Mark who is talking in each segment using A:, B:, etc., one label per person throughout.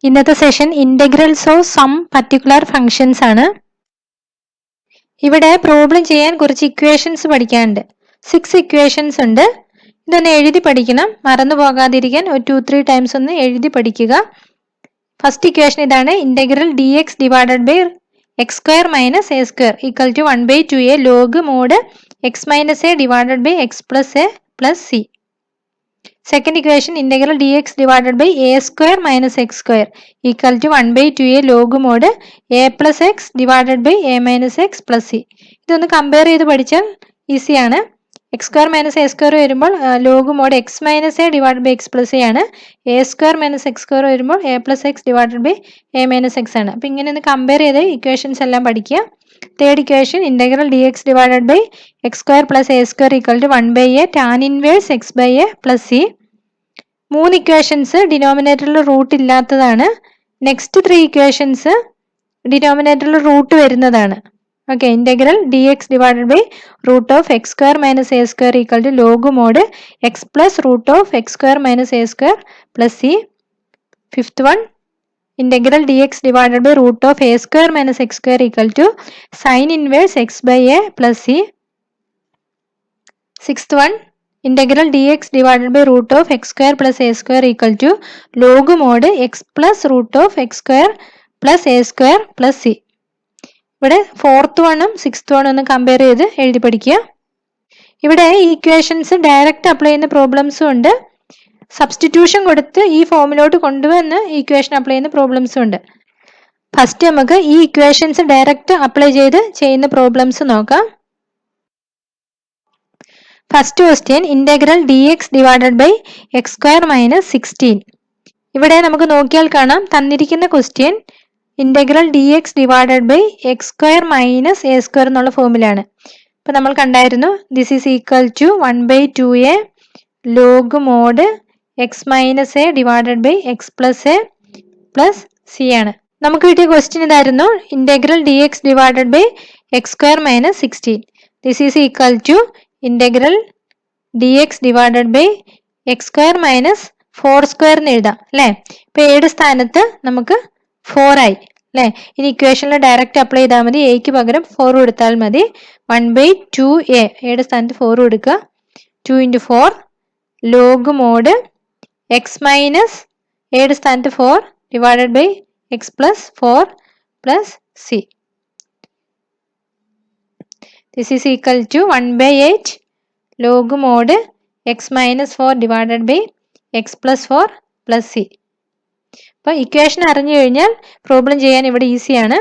A: ഇന്നത്തെ session integrals of some particular functions ആണ്. ഇവിടെ പ്രോബ്ലം ചെയ്യാൻ കുറച്ച് ഇക്വേഷൻസ് പഠിക്കാനുണ്ട്. 6 ഇക്വേഷൻസ് ഉണ്ട്. ഇതൊന്ന് എഴുതി പഠിക്കണം, മറന്നു പോകാതിരിക്കാൻ ഒരു 2-3 ടൈംസ് ഒന്ന് എഴുതി പഠിക്കുക. ഫസ്റ്റ് ഇക്വേഷൻ ഇതാണ്: integral D X divided by X square minus A square equal to 1/2a log mod X minus A divided by X plus A plus C. Second equation, integral dx divided by a square minus x square equal to 1/2a log mod a plus x divided by a minus x plus c. ഇതൊന്ന് compare ചെയ്ത് പഠിച്ചാൽ easy ആണ്. X square minus A square വരുമ്പോൾ log mod X minus A divide by X plus A ആണ്. A square minus X square വരുമ്പോൾ A plus X divided by A minus X ആണ്. അപ്പം ഇങ്ങനെ ഒന്ന് കമ്പയർ ചെയ്ത് ഇക്വേഷൻസ് എല്ലാം പഠിക്കുക. Third equation, integral D X divided by X square plus A square equal to 1/a tan inverse X by A plus C. 3 equations ഡിനോമിനേറ്ററിൽ root ഇല്ലാത്തതാണ്. Next 3 equations ഡിനോമിനേറ്ററിൽ റൂട്ട് വരുന്നതാണ്. Okay, integral D X divided by root of X square minus A square equal to log mod X plus root of X square minus A square plus C. Fifth one, integral D X divided by root of A square minus X square equal to sine inverse X by A plus C. Sixth one, integral dx divided by root of x square plus a square equal to log mod x plus root of x square plus a square plus c. ഇവിടെ fourth വണ്ണും sixth വണ്ണും ഒന്ന് compare ചെയ്ത് എഴുതി പഠിക്കുക. ഇവിടെ ഈ equations direct apply ചെയ്യുന്ന പ്രോബ്ലംസും ഉണ്ട്, സബ്സ്റ്റിറ്റ്യൂഷൻ കൊടുത്ത് ഈ ഫോമിലോട്ട് കൊണ്ടുവന്ന് ഇക്വേഷൻ അപ്ലൈ ചെയ്യുന്ന പ്രോബ്ലംസും ഉണ്ട്. ഫസ്റ്റ് നമുക്ക് ഈ ഇക്വേഷൻസ് ഡയറക്റ്റ് അപ്ലൈ ചെയ്ത് ചെയ്യുന്ന പ്രോബ്ലംസ് നോക്കാം. First question, integral D X divided by X square minus 16. ഇവിടെ നമുക്ക് നോക്കിയാൽ കാണാം, തന്നിരിക്കുന്ന question integral D X divided by X square minus A square എന്നുള്ള ഫോമിലാണ്. ഇപ്പൊ നമ്മൾ കണ്ടായിരുന്നു, this is equal to 1/2a log mod X minus A divided by X plus A plus C ആണ്. നമുക്ക് കിട്ടിയ ക്വസ്റ്റ്യൻ ഇതായിരുന്നു, integral D X divided by X square minus 16. This is equal to integral D X divided by X square minus 4 square എന്ന് എഴുതാം അല്ലെ. ഇപ്പൊ എയുടെ സ്ഥാനത്ത് നമുക്ക് 4 ആയി അല്ലെ. ഇനി ഇക്വേഷനിൽ ഡയറക്റ്റ് അപ്ലൈ ചെയ്താൽ മതി, എക്ക് പകരം 4 കൊടുത്താൽ മതി. 1/2a എയുടെ സ്ഥാനത്ത് 4 കൊടുക്കുക. 2 × 4 ലോഗ് മോഡ് എക്സ് മൈനസ് എയുടെ സ്ഥാനത്ത് 4 divided by X plus 4 plus C. This is equal to 1/8 log mod X minus 4 divided by X plus 4 plus C. അപ്പോൾ ഇക്വേഷൻ അറിഞ്ഞു കഴിഞ്ഞാൽ പ്രോബ്ലം ചെയ്യാൻ ഇവിടെ ഈസിയാണ്.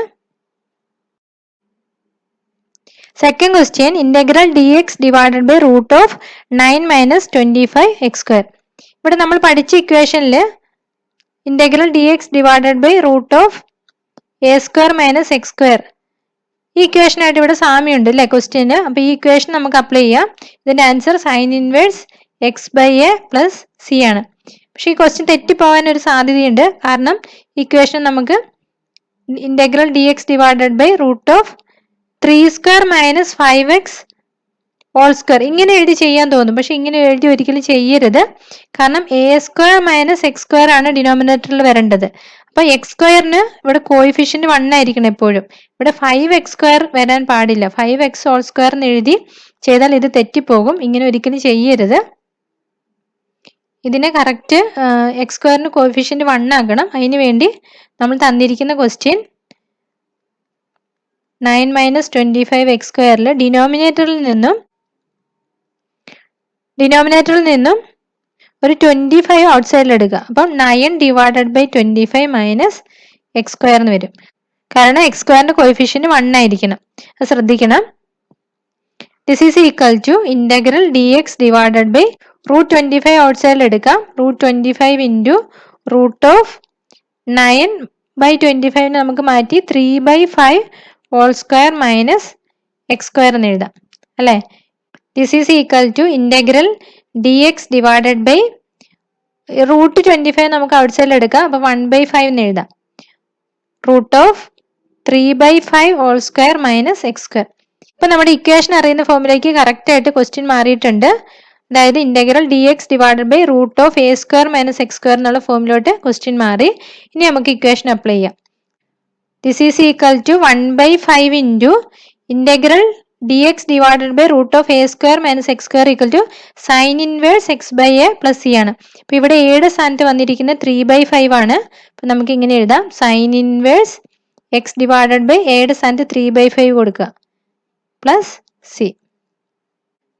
A: Second question, integral D X divided by root of 9 minus 25 X square. ഇവിടെ നമ്മൾ പഠിച്ച ഇക്വേഷനിൽ integral D X divided by root of A square minus X square, ഈ ഇക്വേഷനായിട്ട് ഇവിടെ സാമ്യമുണ്ട് അല്ലെ ക്വസ്റ്റ്യന്. അപ്പൊ ഈ ഇക്വേഷൻ നമുക്ക് അപ്ലൈ ചെയ്യാം. ഇതിന്റെ answer sine inverse X by A plus C ആണ്. പക്ഷെ ഈ ക്വസ്റ്റ്യൻ തെറ്റിപ്പോകാൻ ഒരു സാധ്യതയുണ്ട്, കാരണം ഇക്വേഷൻ നമുക്ക് integral D X divided by root of 3 square minus 5x whole square ഇങ്ങനെ എഴുതി ചെയ്യാൻ തോന്നും. പക്ഷെ ഇങ്ങനെ എഴുതി ഒരിക്കലും ചെയ്യരുത്, കാരണം A square minus X square ആണ് ഡിനോമിനേറ്ററിൽ വരേണ്ടത്. അപ്പൊ എക്സ് സ്ക്വയറിന് ഇവിടെ കോയിഫിഷ്യന്റ് 1 ആയിരിക്കണം എപ്പോഴും. ഇവിടെ 5x സ്ക്വയർ വരാൻ പാടില്ല. 5x ഹോൾ സ്ക്വയർ എന്ന് എഴുതി ചെയ്താൽ ഇത് തെറ്റിപ്പോകും. ഇങ്ങനെ ഒരിക്കലും ചെയ്യരുത്. ഇതിനെ കറക്റ്റ് എക്സ് സ്ക്വയറിന് കോയിഫിഷ്യന്റ് 1 ആക്കണം. അതിനു വേണ്ടി നമ്മൾ തന്നിരിക്കുന്ന ക്വസ്റ്റ്യൻ 9 മൈനസ് 25 എക്സ് സ്ക്വയറിൽ ഡിനോമിനേറ്ററിൽ നിന്നും ഒരു 25 ഔട്ട് സൈഡിൽ എടുക്കുക. അപ്പം 9 divided by 25 minus X square എന്ന് വരും. കാരണം എക്സ് സ്ക്വയറിന്റെ കോയിഫിഷ്യന്റ് 1 ആയിരിക്കണം, അത് ശ്രദ്ധിക്കണം. This is equal to integral D X divided by root 25 out സൈഡിൽ എടുക്കാം. റൂട്ട് 25 ഇൻറ്റു റൂട്ട് ഓഫ് 9/25 നമുക്ക് മാറ്റി 3/5 whole square minus X square എന്ന് എഴുതാം അല്ലെ. This is equal to integral D X divided by root 25 നമുക്ക് ഔട്ട് സൈഡിൽ എടുക്കാം. അപ്പൊ 1/5 എന്ന് എഴുതാം. Root of 3/5 whole square minus X square. ഇപ്പൊ നമ്മുടെ ഇക്വേഷൻ അറിയുന്ന ഫോമിലേക്ക് കറക്റ്റ് ആയിട്ട് ക്വസ്റ്റ്യൻ മാറിയിട്ടുണ്ട്. അതായത് integral D X divided by root of A square minus X square എന്നുള്ള ഫോമിലോട്ട് ക്വസ്റ്റ്യൻ മാറി. ഇനി നമുക്ക് ഇക്വേഷൻ അപ്ലൈ ചെയ്യാം. This is equal to 1/5 into integral D X divided by root of A square minus X square equal to sine inverse X by A plus C ആണ്. അപ്പൊ ഇവിടെ എയുടെ സ്ഥാനത്ത് വന്നിരിക്കുന്നത് 3/5 ആണ്. അപ്പൊ നമുക്ക് ഇങ്ങനെ എഴുതാം, sine inverse x divided by എയുടെ സ്ഥാനത്ത് 3/5 കൊടുക്കുക plus C.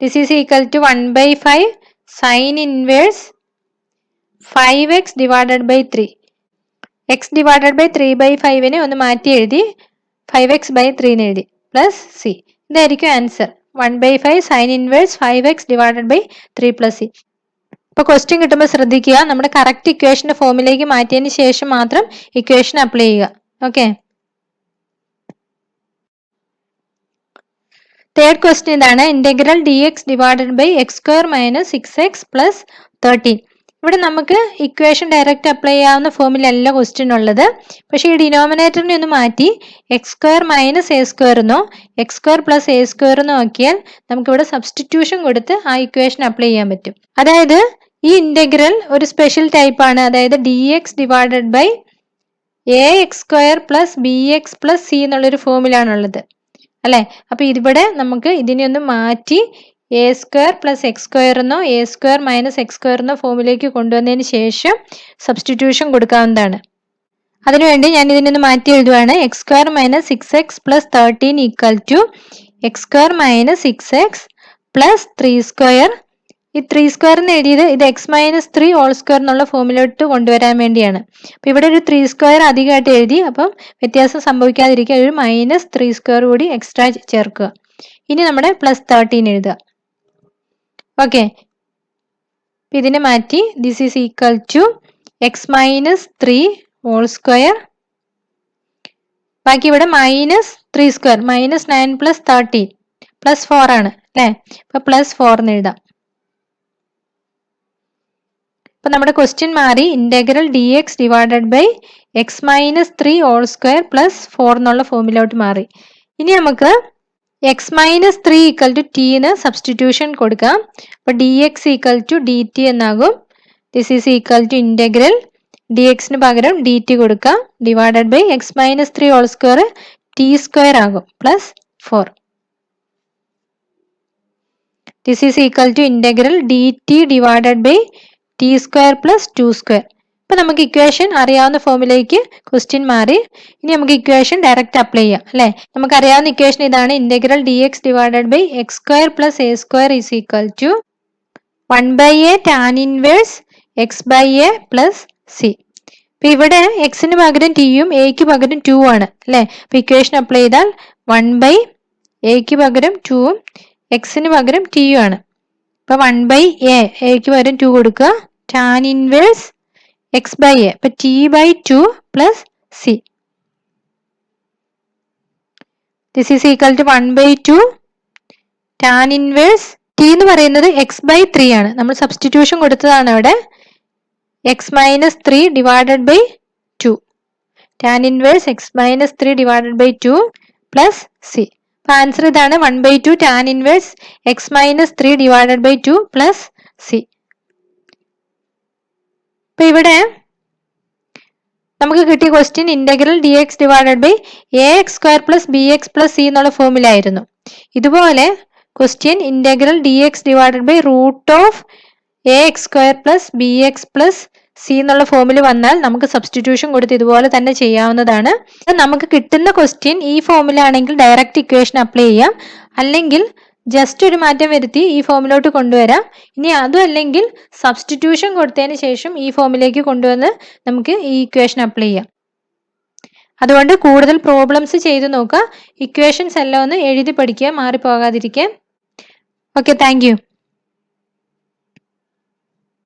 A: This is equal to 1/5 sine inverse 5x divided by 3. X divided by 3/5നെ ഒന്ന് മാറ്റി എഴുതി 5x ബൈ 3 എന്ന് എഴുതി പ്ലസ് സി. ഇതായിരിക്കും answer. 1/5 sine inverse 5x divided by 3 plus C. ഇപ്പൊ ക്വസ്റ്റ്യൻ കിട്ടുമ്പോൾ ശ്രദ്ധിക്കുക, നമ്മുടെ കറക്റ്റ് ഇക്വേഷന്റെ ഫോമിലേക്ക് മാറ്റിയതിന് ശേഷം മാത്രം ഇക്വേഷൻ അപ്ലൈ ചെയ്യുക. ഓക്കെ. തേർഡ് ക്വസ്റ്റ്യൻ ഇതാണ്, integral D X divided by X square minus 6x plus 13. ഇവിടെ നമുക്ക് ഇക്വേഷൻ ഡയറക്റ്റ് അപ്ലൈ ചെയ്യാവുന്ന ഫോമിലല്ല ക്വസ്റ്റ്യൻ ഉള്ളത്. പക്ഷേ ഈ ഡിനോമിനേറ്ററിനെ ഒന്ന് മാറ്റി x square minus A square എന്നോ x square plus A square എന്നോ ആക്കിയാൽ നമുക്കിവിടെ സബ്സ്റ്റിറ്റ്യൂഷൻ കൊടുത്ത് ആ ഇക്വേഷൻ അപ്ലൈ ചെയ്യാൻ പറ്റും. അതായത് ഈ ഇന്റഗ്രൽ ഒരു സ്പെഷ്യൽ ടൈപ്പ് ആണ്. അതായത് d X divided by A X square plus B X plus c എന്നുള്ളൊരു ഫോമിലാണുള്ളത് അല്ലെ. അപ്പൊ ഇവിടെ നമുക്ക് ഇതിനെ ഒന്ന് മാറ്റി a square plus x square എന്നോ a square minus X square എന്നോ ഫോമിലേക്ക് കൊണ്ടുവന്നതിന് ശേഷം സബ്സ്റ്റിറ്റ്യൂഷൻ കൊടുക്കാവുന്നതാണ്. അതിനുവേണ്ടി ഞാൻ ഇതിനൊന്ന് മാറ്റി എഴുതുവാണ്. X square minus 6x plus 13 equal to x square minus 6x plus 3 square. ഈ 3 സ്ക്വയർ എന്ന് എഴുതിയത് ഇത് എക്സ് മൈനസ് 3 ഹോൾ സ്ക്വയർ എന്നുള്ള ഫോമിലോട്ട് കൊണ്ടുവരാൻ വേണ്ടിയാണ്. അപ്പൊ ഇവിടെ ഒരു 3 സ്ക്വയർ അധികമായിട്ട് എഴുതി, അപ്പം വ്യത്യാസം സംഭവിക്കാതിരിക്കാൻ ഒരു മൈനസ് 3 സ്ക്വയർ കൂടി എക്സ്ട്രാ ചേർക്കുക. ഇനി നമ്മുടെ പ്ലസ് 13 എഴുതുക. ഓക്കെ. ഇതിനെ മാറ്റി this is equal to X minus 3 whole square, ബാക്കി ഇവിടെ minus 3 square, minus 9 plus 13 plus 4 ആണ് അല്ലെ. അപ്പൊ പ്ലസ് 4 എന്ന് എഴുതാം. അപ്പൊ നമ്മുടെ ക്വസ്റ്റ്യൻ മാറി, integral D X divided by x minus 3 whole square plus 4 എന്നുള്ള ഫോമിലോട്ട് മാറി. ഇനി നമുക്ക് x minus 3 equal to t എന്ന് സബ്സ്റ്റിറ്റ്യൂഷൻ കൊടുക്കാം. അപ്പൊ d x equal to d t എന്നാകും. This is equal to integral d എക്സിന് പകരം ഡി ടി കൊടുക്കാം divided by x minus 3 whole square t square ആകും plus 4. This is equal to integral d t divided by T square plus 2 square. ഇപ്പൊ നമുക്ക് equation അറിയാവുന്ന ഫോമിലേക്ക് question മാറി. ഇനി നമുക്ക് ഇക്വേഷൻ ഡയറക്റ്റ് അപ്ലൈ ചെയ്യാം അല്ലെ. നമുക്ക് അറിയാവുന്ന ഇക്വേഷൻ ഇതാണ്, integral D X divided by X square plus A square is equal to 1/a tan inverse X by A plus C. അപ്പൊ ഇവിടെ എക്സിന് പകരം ടിയും എക്ക് പകരം 2 ആണ് അല്ലെ. അപ്പൊ ഇക്വേഷൻ അപ്ലൈ ചെയ്താൽ 1/എക്ക് പകരം 2ഉം എക്സിന് പകരം ടിയും ആണ്. അപ്പൊ 1/a എക്ക് പകരം 2 കൊടുക്കുക, tan inverse X by a, അപ്പൊ t by 2 plus C. This is equal to 1/2 tan inverse t എന്ന് പറയുന്നത് എക്സ് ബൈ 3 ആണ്. നമ്മൾ സബ്സ്റ്റിറ്റ്യൂഷൻ കൊടുത്തതാണ് അവിടെ. X minus 3 divided by 2, tan inverse X minus 3 divided by 2 plus C. അപ്പൊ answer ഇതാണ്, 1/2 tan inverse X minus 3 divided by 2 plus C. അപ്പൊ ഇവിടെ നമുക്ക് കിട്ടിയ question integral D X divided by A X square plus B X plus C എന്നുള്ള ഫോമിലായിരുന്നു. ഇതുപോലെ question integral D X divided by root of A X square plus B X plus C എന്നുള്ള ഫോമിൽ വന്നാൽ നമുക്ക് സബ്സ്റ്റിറ്റ്യൂഷൻ കൊടുത്ത് ഇതുപോലെ തന്നെ ചെയ്യാവുന്നതാണ്. നമുക്ക് കിട്ടുന്ന ക്വസ്റ്റ്യൻ ഈ ഫോമിലാണെങ്കിൽ ഡയറക്റ്റ് ഇക്വേഷൻ അപ്ലൈ ചെയ്യാം, അല്ലെങ്കിൽ ജസ്റ്റ് ഒരു മാറ്റം വരുത്തി ഈ ഫോമിലോട്ട് കൊണ്ടുവരാം. ഇനി അതും അല്ലെങ്കിൽ സബ്സ്റ്റിറ്റ്യൂഷൻ കൊടുത്തതിന് ശേഷം ഈ ഫോമിലേക്ക് കൊണ്ടുവന്ന് നമുക്ക് ഈ ഇക്വേഷൻ അപ്ലൈ ചെയ്യാം. അതുകൊണ്ട് കൂടുതൽ പ്രോബ്ലംസ് ചെയ്ത് നോക്കുക, ഇക്വേഷൻസ് എല്ലാം ഒന്ന് എഴുതി പഠിക്കുക, മാറിപ്പോകാതിരിക്കാൻ. Okay, thank you.